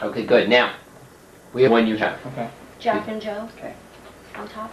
Okay, good. Now, we have one you have. Okay. Jack and Joe. Okay. On top.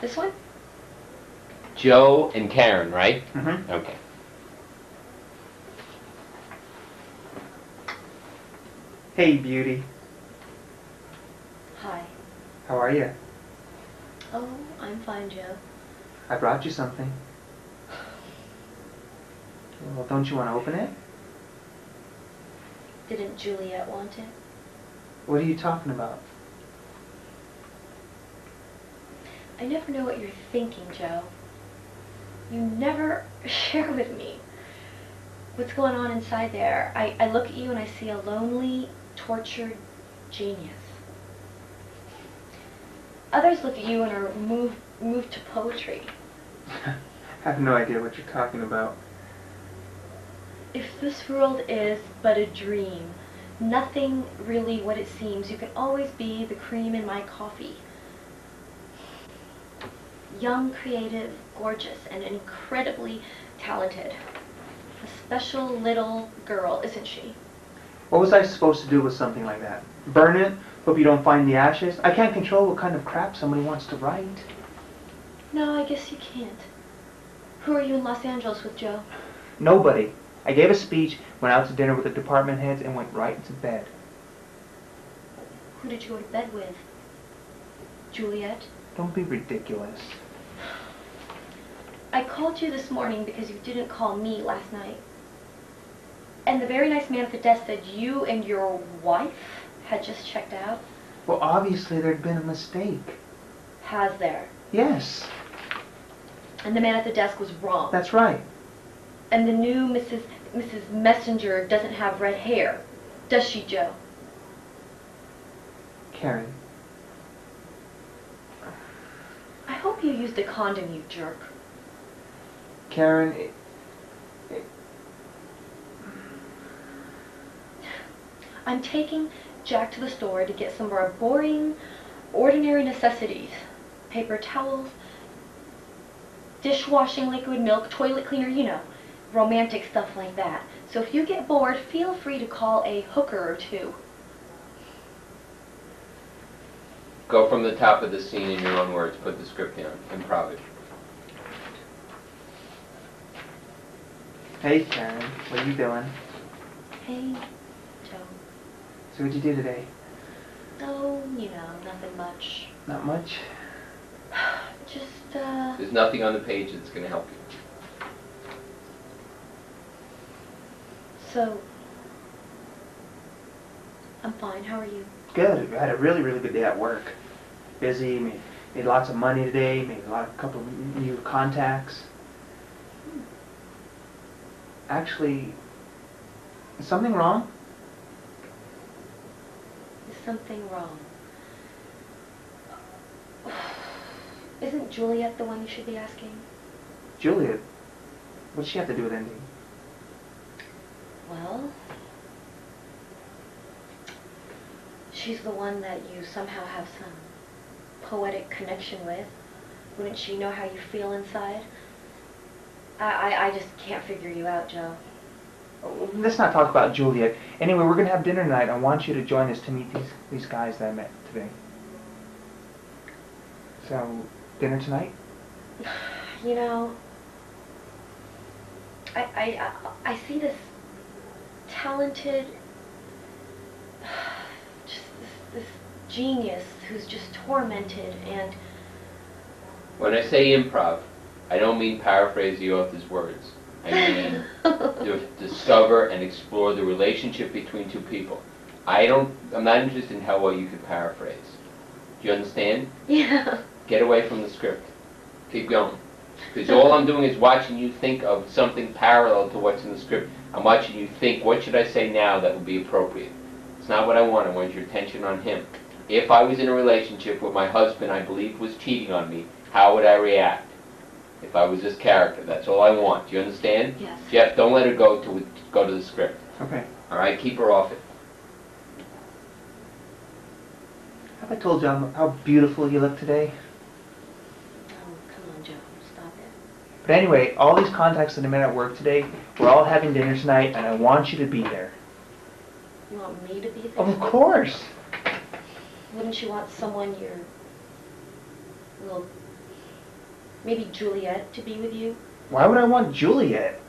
This one? Joe and Karen, right? Mm-hmm. Okay. Hey, beauty. Hi. How are you? Oh, I'm fine, Joe. I brought you something. Well, don't you want to open it? Didn't Juliet want it? What are you talking about? I never know what you're thinking, Joe. You never share with me what's going on inside there. I look at you and I see a lonely, tortured genius. Others look at you and are moved to poetry. I have no idea what you're talking about. If this world is but a dream, nothing really what it seems, you can always be the cream in my coffee. Young, creative, gorgeous, and incredibly talented. A special little girl, isn't she? What was I supposed to do with something like that? Burn it? Hope you don't find the ashes? I can't control what kind of crap somebody wants to write. No, I guess you can't. Who are you in Los Angeles with, Joe? Nobody. I gave a speech, went out to dinner with the department heads, and went right into bed. Who did you go to bed with? Juliet? Don't be ridiculous. I called you this morning because you didn't call me last night. And the very nice man at the desk said you and your wife had just checked out. Well, obviously there'd been a mistake. Has there? Yes, And the man at the desk was wrong. that's right. And the new Mrs. Messenger doesn't have red hair. Does she, Joe? Karen, I hope you used a condom, you jerk. Karen, I'm taking Jack to the store to get some of our boring, ordinary necessities. Paper towels, dishwashing liquid, milk, toilet cleaner, you know, romantic stuff like that. So if you get bored, feel free to call a hooker or two. Go from the top of the scene in your own words. Put the script down. Improv it. hey Karen, what are you doing? Hey, Joe. So what'd you do today? Oh, you know, nothing much. Not much. Just, There's nothing on the page that's going to help you. so, I'm fine. How are you? Good. I had a really, really good day at work. Busy, made lots of money today, made a couple of new contacts. Actually, is something wrong? Is something wrong? Isn't Juliet the one you should be asking? Juliet, what's she have to do with anything? Well, she's the one that you somehow have some poetic connection with. Wouldn't she know how you feel inside? I just can't figure you out, Joe. Oh, let's not talk about Juliet. Anyway, we're going to have dinner tonight. I want you to join us to meet these guys that I met today. So, dinner tonight? You know, I see this talented, just this genius who's just tormented and... When I say improv, I don't mean paraphrase the author's words. I mean discover and explore the relationship between two people. I'm not interested in how well you can paraphrase. Do you understand? Yeah. Get away from the script. Keep going. Because all I'm doing is watching you think of something parallel to what's in the script. I'm watching you think, what should I say now that would be appropriate? It's not what I want. I want your attention on him. If I was in a relationship with my husband I believed was cheating on me, how would I react? If I was this character, that's all I want. Do you understand? Yes. Jeff, don't let her go to the script. Okay. All right, keep her off it. Have I told you how beautiful you look today? Oh, come on, Joe. Stop it. But anyway, all these contacts that I met at work today, we're all having dinner tonight, and I want you to be there. You want me to be there? Of course. Wouldn't you want someone well, maybe Juliet to be with you? Why would I want Juliet?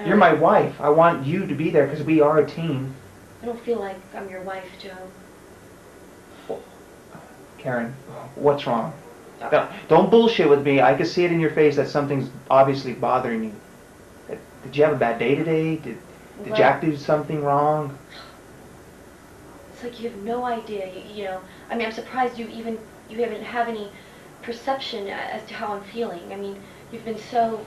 You're my wife. I want you to be there because we are a team. I don't feel like I'm your wife, Joe. Karen, what's wrong? Don't bullshit with me. I can see it in your face that something's obviously bothering you. Did you have a bad day today? Did Jack do something wrong? It's like you have no idea. You know, I mean, I'm surprised you haven't have any perception as to how I'm feeling. I mean, you've been so...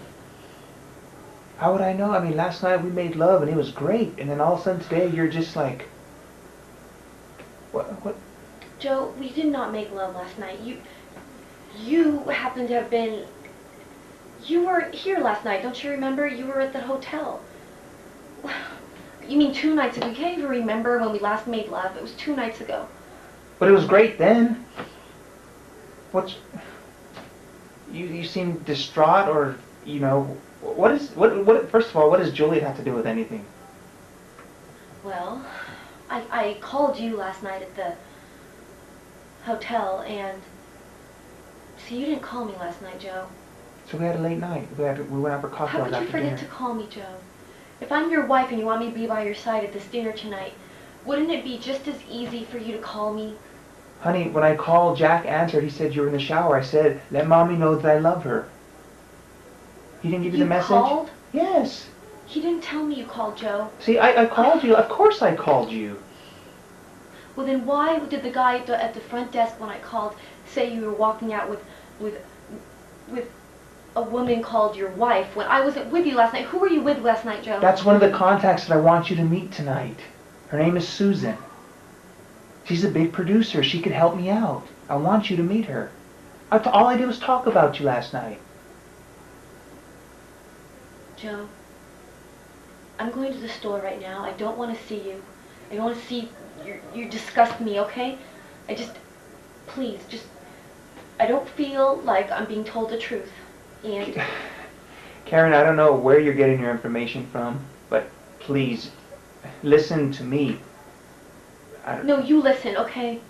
How would I know? I mean, last night we made love and it was great, and then all of a sudden today you're just like... What? Joe, we did not make love last night. You happen to have been... You were here last night, don't you remember? You were at the hotel. You mean 2 nights ago? You can't even remember when we last made love. It was 2 nights ago. But it was great then. What's... You seem distraught, or, you know... First of all, what does Juliet have to do with anything? Well, I called you last night at the hotel, and... See, you didn't call me last night, Joe. So we had a late night. We went out for cocktails How could you after forget dinner. to call me, Joe? If I'm your wife and you want me to be by your side at this dinner tonight, wouldn't it be just as easy for you to call me? Honey, when I called, Jack answered. He said you were in the shower. I said, let Mommy know that I love her. He didn't give you the message? You called? Yes. He didn't tell me you called, Joe. See, I called you. Of course I called you. Well, then why did the guy at the front desk when I called say you were walking out with a woman called your wife when I wasn't with you last night? Who were you with last night, Joe? That's one of the contacts that I want you to meet tonight. Her name is Susan. She's a big producer. She could help me out. I want you to meet her. All I did was talk about you last night. Joe, I'm going to the store right now. I don't want to see you. I don't want to see you disgust me, okay? Please, I don't feel like I'm being told the truth. And Karen, I don't know where you're getting your information from, but please, listen to me. No, you listen, okay?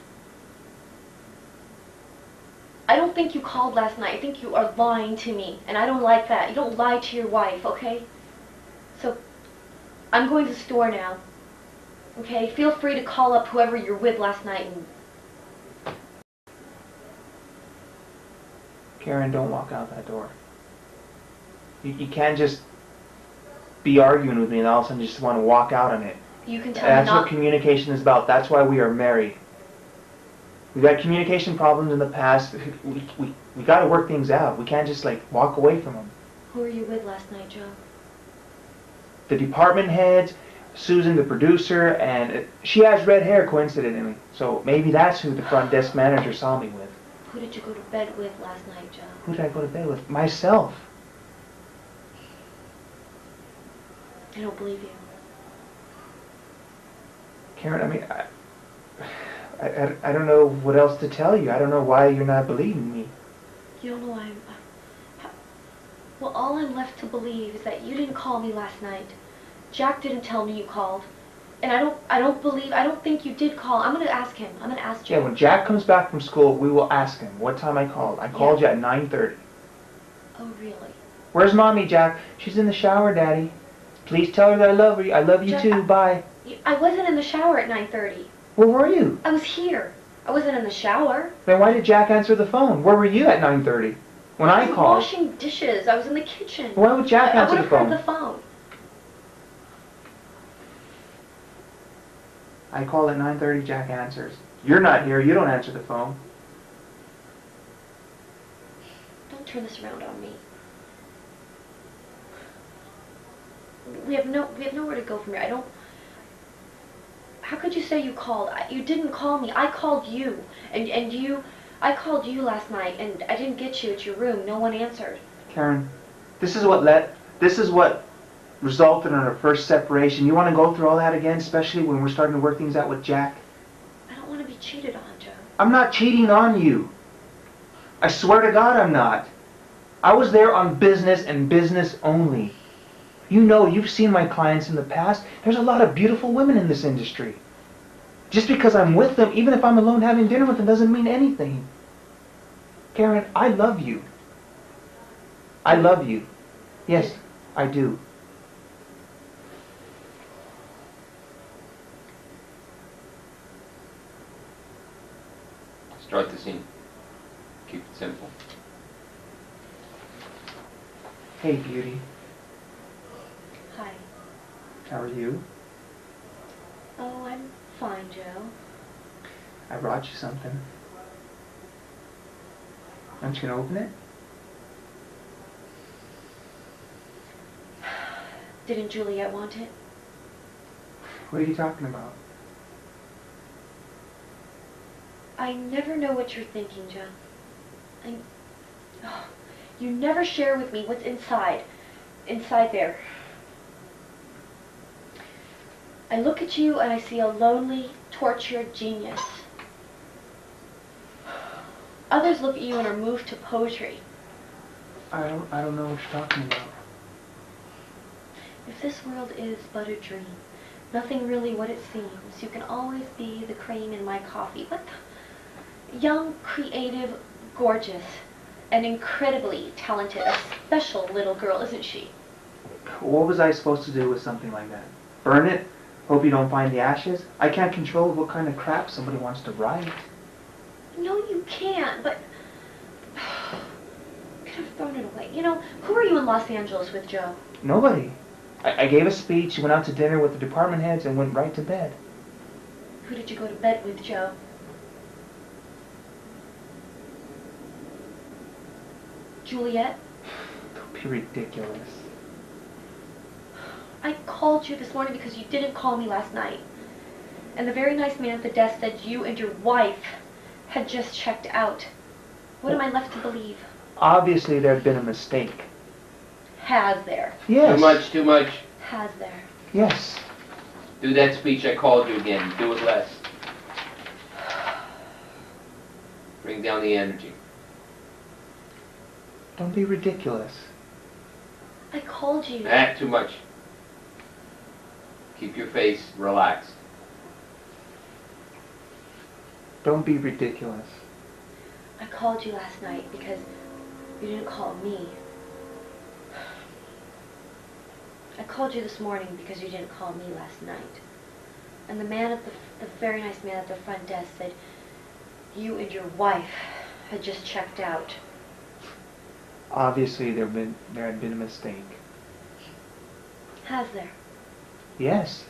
I don't think you called last night. I think you are lying to me, and I don't like that. You don't lie to your wife, okay? So, I'm going to the store now, okay? Feel free to call up whoever you're with last night. Karen, don't walk out that door. You can't just be arguing with me and all of a sudden just want to walk out on it. You can tell That's me not... what communication is about. That's why we are married. We've had communication problems in the past. We got to work things out. We can't just like walk away from them. Who were you with last night, Joe? The department heads, Susan, the producer, and she has red hair coincidentally. So maybe that's who the front desk manager saw me with. Who did you go to bed with last night, Joe? Who did I go to bed with? Myself. I don't believe you. Karen, I mean, I don't know what else to tell you. I don't know why you're not believing me. You don't know why I'm... Well, all I'm left to believe is that you didn't call me last night. Jack didn't tell me you called. And I don't think you did call. I'm going to ask him. I'm going to ask Jack. Yeah, when Jack comes back from school, we will ask him what time I called. I called you at 9:30. Oh, really? Where's Mommy, Jack? She's in the shower, Daddy. Please tell her that I love her. I love you Jack, too. Bye. I wasn't in the shower at 9:30. Where were you? I was here. I wasn't in the shower. Then why did Jack answer the phone? Where were you at 9:30? When I was called. washing dishes. I was in the kitchen. Why would Jack answer the I would have phone? heard the phone. I call at 9:30, Jack answers. You're not here, you don't answer the phone. Don't turn this around on me. We have nowhere to go from here. How could you say you called? You didn't call me. I called you. I called you last night, and I didn't get you at your room. No one answered. Karen, this is what resulted in our first separation. You want to go through all that again, especially when we're starting to work things out with Jack? I don't want to be cheated on, Joe. I'm not cheating on you. I swear to God I'm not. I was there on business and business only. You know, you've seen my clients in the past. There's a lot of beautiful women in this industry. Just because I'm with them, even if I'm alone having dinner with them, doesn't mean anything. Karen, I love you. I love you. Yes, I do. Start the scene. Keep it simple. Hey, beauty. Hi. How are you? Oh, I'm fine, Joe. I brought you something. Aren't you gonna open it? Didn't Juliet want it? What are you talking about? I never know what you're thinking, Joe. Oh, you never share with me what's inside there. I look at you and I see a lonely, tortured genius. Others look at you and are moved to poetry. I don't know what you're talking about. If this world is but a dream, nothing really what it seems, you can always be the cream in my coffee. But young, creative, gorgeous, and incredibly talented, a special little girl, isn't she? What was I supposed to do with something like that? Burn it? Hope you don't find the ashes? I can't control what kind of crap somebody wants to write. No, you can't, but could have thrown it away. You know, who are you in Los Angeles with, Joe? Nobody. I gave a speech, went out to dinner with the department heads, and went right to bed. Who did you go to bed with, Joe? Juliet? Don't be ridiculous. I called you this morning because you didn't call me last night. And the very nice man at the desk said you and your wife had just checked out. What am I left to believe? Obviously, there had been a mistake. Has there? Yes. Too much, too much. Has there? Yes. Do that speech I called you again. Do it less. Bring down the energy. Don't be ridiculous. I called you. Too much. Keep your face relaxed. Don't be ridiculous. I called you last night because you didn't call me. I called you this morning because you didn't call me last night. And the man at the very nice man at the front desk said you and your wife had just checked out. Obviously, there had been a mistake. Has there? Yes.